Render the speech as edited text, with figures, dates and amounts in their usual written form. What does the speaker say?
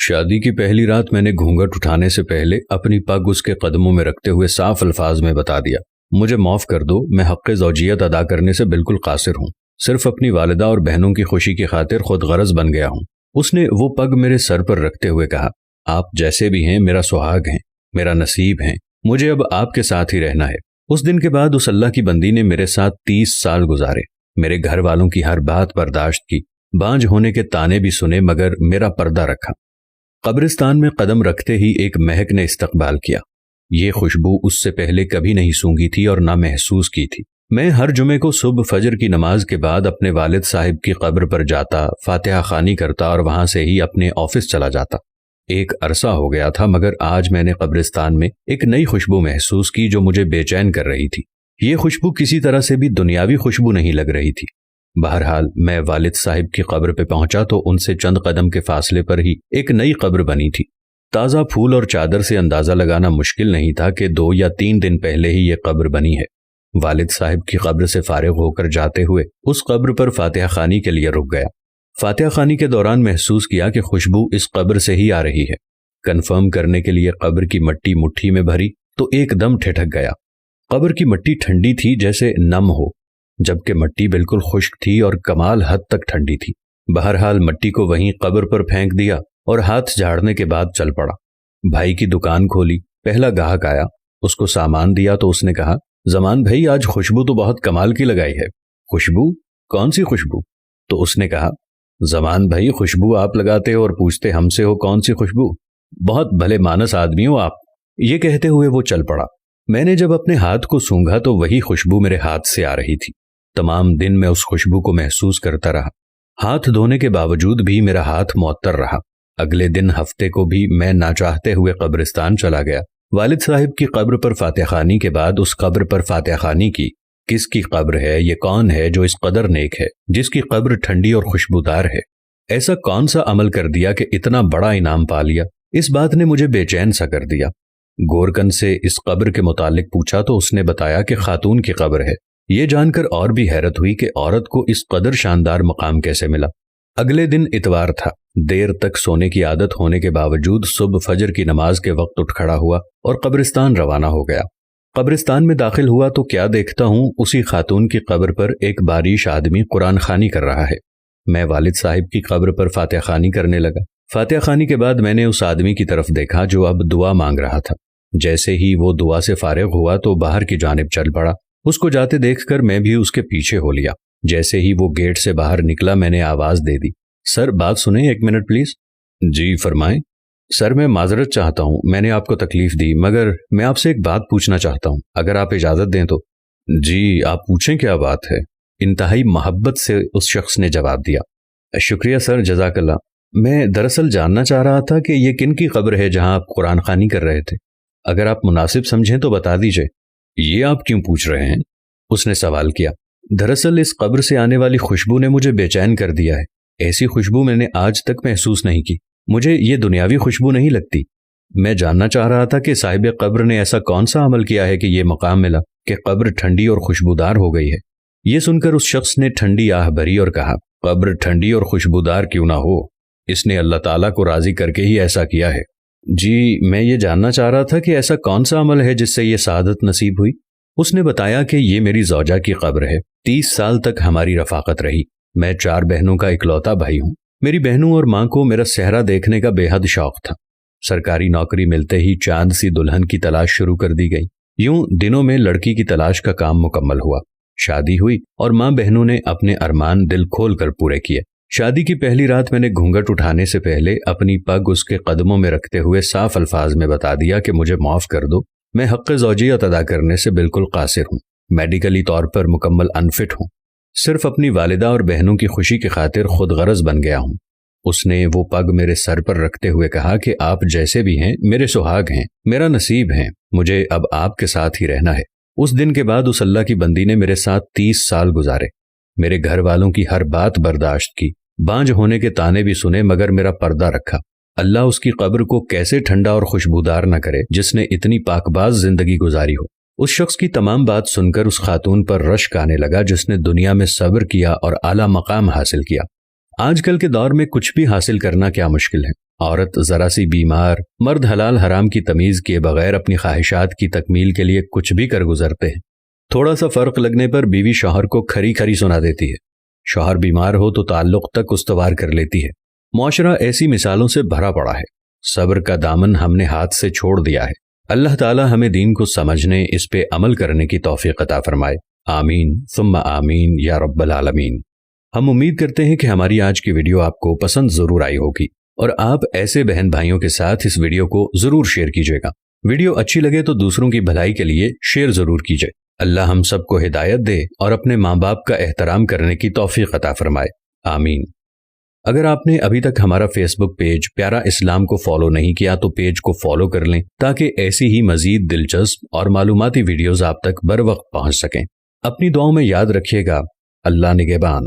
شادی کی پہلی رات میں نے گھونگھٹ اٹھانے سے پہلے اپنی پگ اس کے قدموں میں رکھتے ہوئے صاف الفاظ میں بتا دیا، مجھے معاف کر دو، میں حق زوجیت ادا کرنے سے بالکل قاصر ہوں، صرف اپنی والدہ اور بہنوں کی خوشی کی خاطر خود غرض بن گیا ہوں۔ اس نے وہ پگ میرے سر پر رکھتے ہوئے کہا، آپ جیسے بھی ہیں میرا سہاگ ہیں، میرا نصیب ہیں، مجھے اب آپ کے ساتھ ہی رہنا ہے۔ اس دن کے بعد اس اللہ کی بندی نے میرے ساتھ 30 سال گزارے، میرے گھر والوں کی ہر بات برداشت کی، بانجھ ہونے کے تانے بھی سنے مگر میرا پردہ رکھا۔ قبرستان میں قدم رکھتے ہی ایک مہک نے استقبال کیا۔ یہ خوشبو اس سے پہلے کبھی نہیں سونگھی تھی اور نہ محسوس کی تھی۔ میں ہر جمعے کو صبح فجر کی نماز کے بعد اپنے والد صاحب کی قبر پر جاتا، فاتحہ خوانی کرتا اور وہاں سے ہی اپنے آفس چلا جاتا۔ ایک عرصہ ہو گیا تھا مگر آج میں نے قبرستان میں ایک نئی خوشبو محسوس کی جو مجھے بے چین کر رہی تھی۔ یہ خوشبو کسی طرح سے بھی دنیاوی خوشبو نہیں لگ رہی تھی۔ بہرحال میں والد صاحب کی قبر پہ پہنچا تو ان سے چند قدم کے فاصلے پر ہی ایک نئی قبر بنی تھی۔ تازہ پھول اور چادر سے اندازہ لگانا مشکل نہیں تھا کہ 2 یا 3 دن پہلے ہی یہ قبر بنی ہے۔ والد صاحب کی قبر سے فارغ ہو کر جاتے ہوئے اس قبر پر فاتحہ خوانی کے لیے رک گیا۔ فاتحہ خوانی کے دوران محسوس کیا کہ خوشبو اس قبر سے ہی آ رہی ہے۔ کنفرم کرنے کے لیے قبر کی مٹی مٹھی میں بھری تو ایک دم ٹھٹک گیا۔ قبر کی مٹی ٹھنڈی تھی جیسے نم ہو، جبکہ مٹی بالکل خشک تھی اور کمال حد تک ٹھنڈی تھی۔ بہرحال مٹی کو وہیں قبر پر پھینک دیا اور ہاتھ جھاڑنے کے بعد چل پڑا۔ بھائی کی دکان کھولی، پہلا گاہک آیا، اس کو سامان دیا تو اس نے کہا، زمان بھائی آج خوشبو تو بہت کمال کی لگائی ہے۔ خوشبو؟ کون سی خوشبو؟ تو اس نے کہا، زمان بھائی خوشبو آپ لگاتے ہو اور پوچھتے ہم سے ہو کون سی خوشبو؟ بہت بھلے مانس آدمی ہو آپ۔ یہ کہتے ہوئے وہ چل پڑا۔ میں نے جب اپنے ہاتھ کو سونگھا تو وہی خوشبو میرے ہاتھ سے آ رہی تھی۔ تمام دن میں اس خوشبو کو محسوس کرتا رہا۔ ہاتھ دھونے کے باوجود بھی میرا ہاتھ معطر رہا۔ اگلے دن ہفتے کو بھی میں نہ چاہتے ہوئے قبرستان چلا گیا۔ والد صاحب کی قبر پر فاتحہ خوانی کے بعد اس قبر پر فاتحہ خوانی کی۔ کس کی قبر ہے؟ یہ کون ہے جو اس قدر نیک ہے، جس کی قبر ٹھنڈی اور خوشبودار ہے؟ ایسا کون سا عمل کر دیا کہ اتنا بڑا انعام پا لیا؟ اس بات نے مجھے بے چین سا کر دیا۔ گورکن سے اس قبر کے متعلق پوچھا تو اس نے بتایا کہ خاتون کی قبر ہے۔ یہ جان کر اور بھی حیرت ہوئی کہ عورت کو اس قدر شاندار مقام کیسے ملا۔ اگلے دن اتوار تھا۔ دیر تک سونے کی عادت ہونے کے باوجود صبح فجر کی نماز کے وقت اٹھ کھڑا ہوا اور قبرستان روانہ ہو گیا۔ قبرستان میں داخل ہوا تو کیا دیکھتا ہوں، اسی خاتون کی قبر پر ایک باریش آدمی قرآن خوانی کر رہا ہے۔ میں والد صاحب کی قبر پر فاتحہ خوانی کرنے لگا۔ فاتحہ خوانی کے بعد میں نے اس آدمی کی طرف دیکھا جو اب دعا مانگ رہا تھا۔ جیسے ہی وہ دعا سے فارغ ہوا تو باہر کی جانب چل پڑا۔ اس کو جاتے دیکھ کر میں بھی اس کے پیچھے ہو لیا۔ جیسے ہی وہ گیٹ سے باہر نکلا میں نے آواز دے دی، سر بات سنیں 1 منٹ پلیز۔ جی فرمائیں۔ سر میں معذرت چاہتا ہوں، میں نے آپ کو تکلیف دی، مگر میں آپ سے ایک بات پوچھنا چاہتا ہوں، اگر آپ اجازت دیں تو۔ جی آپ پوچھیں، کیا بات ہے؟ انتہائی محبت سے اس شخص نے جواب دیا۔ شکریہ سر، جزاک اللہ۔ میں دراصل جاننا چاہ رہا تھا کہ یہ کن کی قبر ہے جہاں آپ قرآن خوانی کر رہے تھے؟ اگر آپ مناسب سمجھیں تو بتا دیجئے۔ یہ آپ کیوں پوچھ رہے ہیں؟ اس نے سوال کیا۔ دراصل اس قبر سے آنے والی خوشبو نے مجھے بے چین کر دیا ہے۔ ایسی خوشبو میں نے آج تک محسوس نہیں کی۔ مجھے یہ دنیاوی خوشبو نہیں لگتی۔ میں جاننا چاہ رہا تھا کہ صاحب قبر نے ایسا کون سا عمل کیا ہے کہ یہ مقام ملا کہ قبر ٹھنڈی اور خوشبودار ہو گئی ہے۔ یہ سن کر اس شخص نے ٹھنڈی آہ بھری اور کہا، قبر ٹھنڈی اور خوشبودار کیوں نہ ہو، اس نے اللہ تعالیٰ کو راضی کر کے ہی ایسا کیا ہے۔ جی میں یہ جاننا چاہ رہا تھا کہ ایسا کون سا عمل ہے جس سے یہ سعادت نصیب ہوئی۔ اس نے بتایا کہ یہ میری زوجہ کی قبر ہے۔ 30 سال تک ہماری رفاقت رہی۔ میں 4 بہنوں کا اکلوتا بھائی ہوں۔ میری بہنوں اور ماں کو میرا صحرا دیکھنے کا بے حد شوق تھا۔ سرکاری نوکری ملتے ہی چاند سی دلہن کی تلاش شروع کر دی گئی۔ یوں دنوں میں لڑکی کی تلاش کا کام مکمل ہوا۔ شادی ہوئی اور ماں بہنوں نے اپنے ارمان دل کھول کر پورے کیے۔ شادی کی پہلی رات میں نے گھونگھٹ اٹھانے سے پہلے اپنی پگ اس کے قدموں میں رکھتے ہوئے صاف الفاظ میں بتا دیا کہ مجھے معاف کر دو، میں حق زوجیت ادا کرنے سے بالکل قاصر ہوں، میڈیکلی طور پر مکمل انفٹ ہوں، صرف اپنی والدہ اور بہنوں کی خوشی کی خاطر خود غرض بن گیا ہوں۔ اس نے وہ پگ میرے سر پر رکھتے ہوئے کہا کہ آپ جیسے بھی ہیں میرے سہاگ ہیں، میرا نصیب ہیں، مجھے اب آپ کے ساتھ ہی رہنا ہے۔ اس دن کے بعد اس اللہ کی بندی نے میرے ساتھ 30 سال گزارے، میرے گھر والوں کی ہر بات برداشت کی، بانجھ ہونے کے تانے بھی سنے مگر میرا پردہ رکھا۔ اللہ اس کی قبر کو کیسے ٹھنڈا اور خوشبودار نہ کرے جس نے اتنی پاکباز زندگی گزاری ہو۔ اس شخص کی تمام بات سن کر اس خاتون پر رشک آنے لگا جس نے دنیا میں صبر کیا اور اعلیٰ مقام حاصل کیا۔ آج کل کے دور میں کچھ بھی حاصل کرنا کیا مشکل ہے، عورت ذرا سی بیمار، مرد حلال حرام کی تمیز کیے بغیر اپنی خواہشات کی تکمیل کے لیے کچھ بھی کر گزرتے ہیں۔ تھوڑا سا فرق لگنے پر بیوی شوہر کو کھری کھری سنا دیتی ہے، شوہر بیمار ہو تو تعلق تک استوار کر لیتی ہے۔ معاشرہ ایسی مثالوں سے بھرا پڑا ہے۔ صبر کا دامن ہم نے ہاتھ سے چھوڑ دیا ہے۔ اللہ تعالی ہمیں دین کو سمجھنے، اس پہ عمل کرنے کی توفیق عطا فرمائے۔ آمین ثم آمین یا رب العالمین۔ ہم امید کرتے ہیں کہ ہماری آج کی ویڈیو آپ کو پسند ضرور آئی ہوگی، اور آپ ایسے بہن بھائیوں کے ساتھ اس ویڈیو کو ضرور شیئر کیجیے گا۔ ویڈیو اچھی لگے تو دوسروں کی بھلائی کے لیے شیئر ضرور کیجیے۔ اللہ ہم سب کو ہدایت دے اور اپنے ماں باپ کا احترام کرنے کی توفیق عطا فرمائے۔ آمین۔ اگر آپ نے ابھی تک ہمارا فیس بک پیج پیارا اسلام کو فالو نہیں کیا تو پیج کو فالو کر لیں تاکہ ایسی ہی مزید دلچسپ اور معلوماتی ویڈیوز آپ تک بر وقت پہنچ سکیں۔ اپنی دعاؤں میں یاد رکھیے گا۔ اللہ نگہبان۔